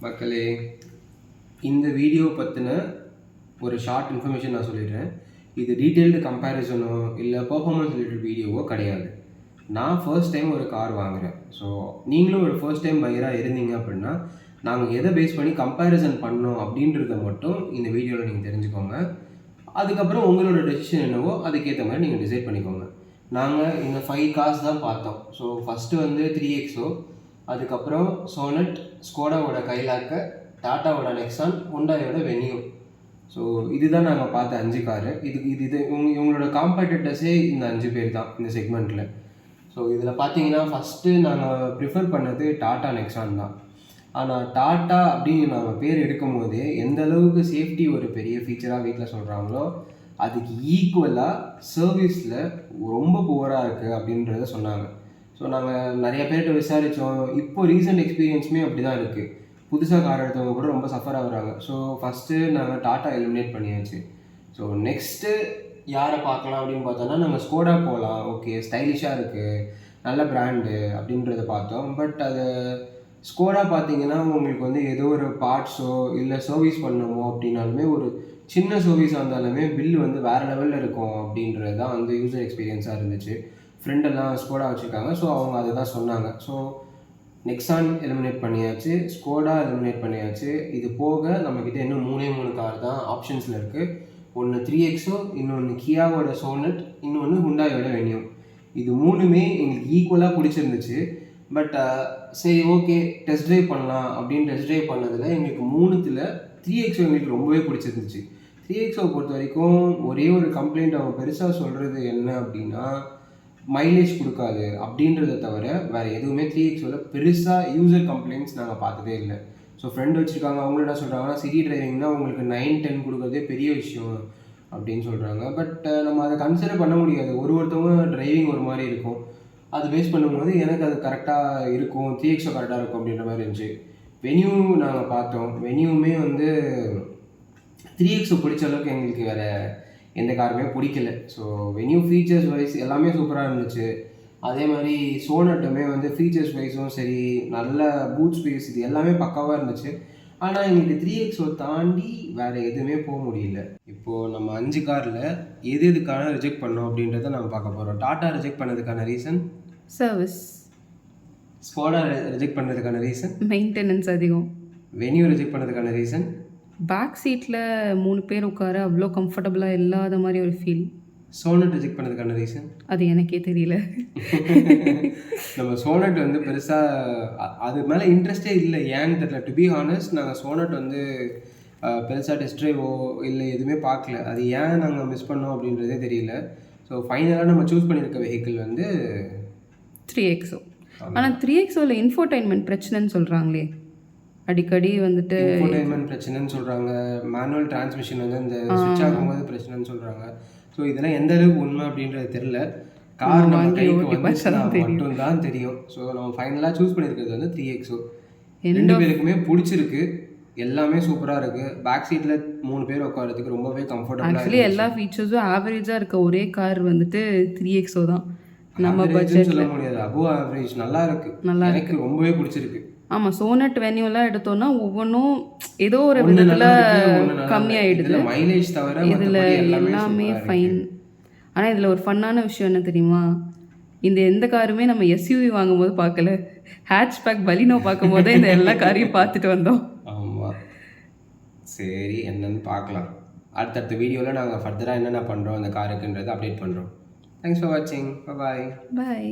மக்களே, இந்த வீடியோ பற்றின ஒரு ஷார்ட் இன்ஃபர்மேஷன் நான் சொல்லிடுறேன். இது டீட்டெயில்டு கம்பேரிசனோ இல்லை பர்ஃபார்மன்ஸ் ரிலேட்டட் வீடியோவோ கிடையாது. நான் ஃபர்ஸ்ட் டைம் ஒரு கார் வாங்குகிறேன். ஸோ நீங்களும் ஒரு ஃபர்ஸ்ட் டைம் பையராக இருந்தீங்க அப்படின்னா நாங்கள் எதை பேஸ் பண்ணி கம்பேரிசன் பண்ணோம் அப்படின்றத மட்டும் இந்த வீடியோவில் நீங்கள் தெரிஞ்சுக்கோங்க. அதுக்கப்புறம் உங்களோட டெசிஷன் என்னவோ அதுக்கேற்ற மாதிரி நீங்கள் டிசைட் பண்ணிக்கோங்க. நாங்கள் இந்த 5 கார்ஸ் தான் பார்த்தோம். ஸோ ஃபஸ்ட்டு வந்து 3XO, அதுக்கப்புறம் சோனட், ஸ்கோடாவோட கைலாக்கு, டாட்டாவோட நெக்ஸான், ஹுண்டாயோட வென்யூ. ஸோ இதுதான் நாங்கள் பார்த்த 5 காரு. இவங்களோட காம்படிட்டர்ஸே இந்த 5 பேர் தான் இந்த செக்மெண்ட்டில். ஸோ இதில் பார்த்தீங்கன்னா ஃபஸ்ட்டு நாங்கள் ப்ரிஃபர் பண்ணது டாட்டா நெக்ஸான் தான். ஆனால் டாட்டா அப்படின்னு நாங்கள் பேர் எடுக்கும் போதே எந்த அளவுக்கு சேஃப்டி ஒரு பெரிய ஃபீச்சராக வீட்டில் சொல்கிறாங்களோ அதுக்கு ஈக்குவலாக சர்வீஸில் ரொம்ப புவராக இருக்குது அப்படின்றத சொன்னாங்க. ஸோ நாங்கள் நிறைய பேர்கிட்ட விசாரித்தோம். இப்போ ரீசெண்ட் எக்ஸ்பீரியன்ஸுமே அப்படி தான் இருக்குது. புதுசாக கார் எடுத்தவங்க கூட ரொம்ப சஃபர் ஆகுறாங்க. ஸோ ஃபஸ்ட்டு நாங்கள் டாட்டா எலிமினேட் பண்ணியாச்சு. ஸோ நெக்ஸ்ட்டு யாரை பார்க்கலாம் அப்படின்னு பார்த்தோன்னா நாங்கள் ஸ்கோடா போகலாம். ஓகே, ஸ்டைலிஷாக இருக்குது, நல்ல பிராண்டு அப்படின்றத பார்த்தோம். பட் அது ஸ்கோடா பார்த்தீங்கன்னா உங்களுக்கு வந்து ஏதோ ஒரு பார்ட்ஸோ இல்லை சர்வீஸ் பண்ணணுமோ அப்படின்னாலுமே ஒரு சின்ன சர்வீஸாக இருந்தாலுமே பில்லு வந்து வேறு லெவலில் இருக்கும் அப்படின்றது தான் வந்து யூசர் எக்ஸ்பீரியன்ஸாக இருந்துச்சு. ஃப்ரெண்டெல்லாம் ஸ்கோடா வச்சுருக்காங்க. ஸோ அவங்க அதை தான் சொன்னாங்க. ஸோ நெக்ஸான் எலிமினேட் பண்ணியாச்சு, ஸ்கோடா எலிமினேட் பண்ணியாச்சு. இது போக நம்மக்கிட்ட இன்னும் 3 கார் தான் ஆப்ஷன்ஸில் இருக்குது. ஒன்று 3XO, இன்னொன்று கியாவோட சோனட், இன்னொன்று ஹுண்டாயோட வென்யூ. இது 3மே எங்களுக்கு ஈக்குவலாக பிடிச்சிருந்துச்சு. பட் சரி ஓகே டெஸ்ட் ட்ரைவ் பண்ணலாம் அப்படின்னு டெஸ்ட் ட்ரைவ் பண்ணதில் எங்களுக்கு 3த்தில் 3XO எங்களுக்கு ரொம்பவே பிடிச்சிருந்துச்சு. 3XO பொறுத்த வரைக்கும் ஒரே ஒரு கம்ப்ளைண்ட் அவங்க பெருசாக சொல்கிறது என்ன அப்படின்னா மைலேஜ் கொடுக்காது அப்படின்றத தவிர வேறு எதுவுமே 3XOவில் பெருசாக யூசர் கம்ப்ளைண்ட்ஸ் நாங்கள் பார்த்ததே இல்லை. ஸோ ஃப்ரெண்ட் வச்சுருக்காங்க, அவங்களும் என்ன சொல்கிறாங்கன்னா சிட்டி டிரைவிங் தான் உங்களுக்கு 9-10 கொடுக்குறதே பெரிய விஷயம் அப்படின்னு சொல்கிறாங்க. பட் நம்ம அதை கன்சிடர் பண்ண முடியாது. ஒருத்தவங்க டிரைவிங் ஒரு மாதிரி இருக்கும். அது பேஸ் பண்ணும்போது எனக்கு அது கரெக்டாக இருக்கும், 3XO கரெக்டாக இருக்கும் அப்படின்ற மாதிரி இருந்துச்சு. வென்யூ நாங்கள் பார்த்தோம். வென்யூமே வந்து 3XO பிடிச்ச அளவுக்கு எங்களுக்கு வேறு எந்த காருமே பிடிக்கல. ஸோ வென்யூ ஃபீச்சர்ஸ் வைஸ் எல்லாமே சூப்பராக இருந்துச்சு. அதே மாதிரி சோனட்டுமே வந்து ஃபீச்சர்ஸ் வைஸும் சரி, நல்ல பூட் ஸ்பேஸ், இது எல்லாமே பக்காவாக இருந்துச்சு. ஆனால் எங்களுக்கு 3XO தாண்டி வேறு எதுவுமே போக முடியல. இப்போது நம்ம 5 காரில் எதுக்கான ரிஜெக்ட் பண்ணோம் அப்படின்றத நம்ம பார்க்க போகிறோம். டாட்டா ரிஜெக்ட் பண்ணதுக்கான ரீசன் சர்வீஸ். ஸ்கோடா ரிஜெக்ட் பண்ணுறதுக்கான ரீசன் மெயின்டெனன்ஸ் அதிகம். வென்யூ ரிஜெக்ட் பண்ணதுக்கான ரீசன் பேக் சீட்டில் 3 பேர் உட்கார அவ்வளோ கம்ஃபர்டபுளாக இல்லாத மாதிரி ஒரு ஃபீல். சோனட் ரிஜெக்ட் பண்ணதுக்கான ரீசன் அது எனக்கே தெரியல. நம்ம சோனட் வந்து பெருசாக அது மேலே இன்ட்ரெஸ்டே இல்லை, ஏன்னு தெரியல. டு பி ஹானஸ்ட் நாங்கள் சோனட் வந்து பெருசாக டெஸ்ட் ட்ரைவோ இல்லை எதுவுமே பார்க்கல. அது ஏன் நாங்கள் மிஸ் பண்ணோம் அப்படின்றதே தெரியல. ஸோ ஃபைனலாக நம்ம சூஸ் பண்ணியிருக்க வெஹிக்கிள் வந்து 3XO. ஆனால் 3XOவில் இன்ஃபோடைன்மெண்ட் பிரச்சனைன்னு சொல்கிறாங்களே, அடிக்கடி வந்துட்டு இன்ஃபோடைன்மெண்ட் பிரச்சனைன்னு சொல்கிறாங்க. மேனுவல் டிரான்ஸ்மிஷன் வந்து இந்த ஸ்விட்ச் ஆகும்போது பிரச்சனைன்னு சொல்கிறாங்க. ஸோ இதெல்லாம் எந்த அளவுக்கு உண்மை அப்படின்றது தெரில. கார் நம்ம கைக்கு வந்துச்சுன்னா மட்டும்தான் தெரியும். ஸோ நம்ம ஃபைனலாக சூஸ் பண்ணியிருக்கிறது வந்து 3XO. 2 பேருக்குமே பிடிச்சிருக்கு, எல்லாமே சூப்பராக இருக்குது. பேக் சீட்டில் 3 பேர் உட்காரதுக்கு ரொம்பவே கம்ஃபர்டபுளாக. ஆக்சுவலி எல்லா ஃபீச்சர்ஸும் ஆவரேஜாக இருக்க ஒரே கார் வந்துட்டு 3XO தான். நம்ம பட்ஜெட் சொல்ல முடியாது, அபோவ் ஆவரேஜ் நல்லா இருக்குது, நல்லா எனக்கு ரொம்பவே பிடிச்சிருக்கு. ஆமாம், சோனட் வென்யூலாம் எடுத்தோன்னா ஒவ்வொன்றும் ஏதோ ஒரு விதத்தில் கம்மியாகிடுது. மைலேஜ் தவிர இதில் எல்லாமே ஃபைன். ஆனால் இதில் ஒரு ஃபன்னான விஷயம் என்ன தெரியுமா, இந்த எந்த காருமே நம்ம எஸ்யூவி வாங்கும்போது பார்க்கல, ஹேட்ச்பேக் பலினோ பார்க்கும்போதே இந்த எல்லா காரையும் பார்த்துட்டு வந்தோம். ஆமாம், சரி என்னன்னு பார்க்கலாம். அடுத்தடுத்த வீடியோவில் நாங்கள் ஃபர்தராக என்னென்ன பண்ணுறோம் அந்த காருக்குன்றதை அப்டேட் பண்ணுறோம். தேங்க்ஸ் ஃபார் வாட்சிங். பாய்.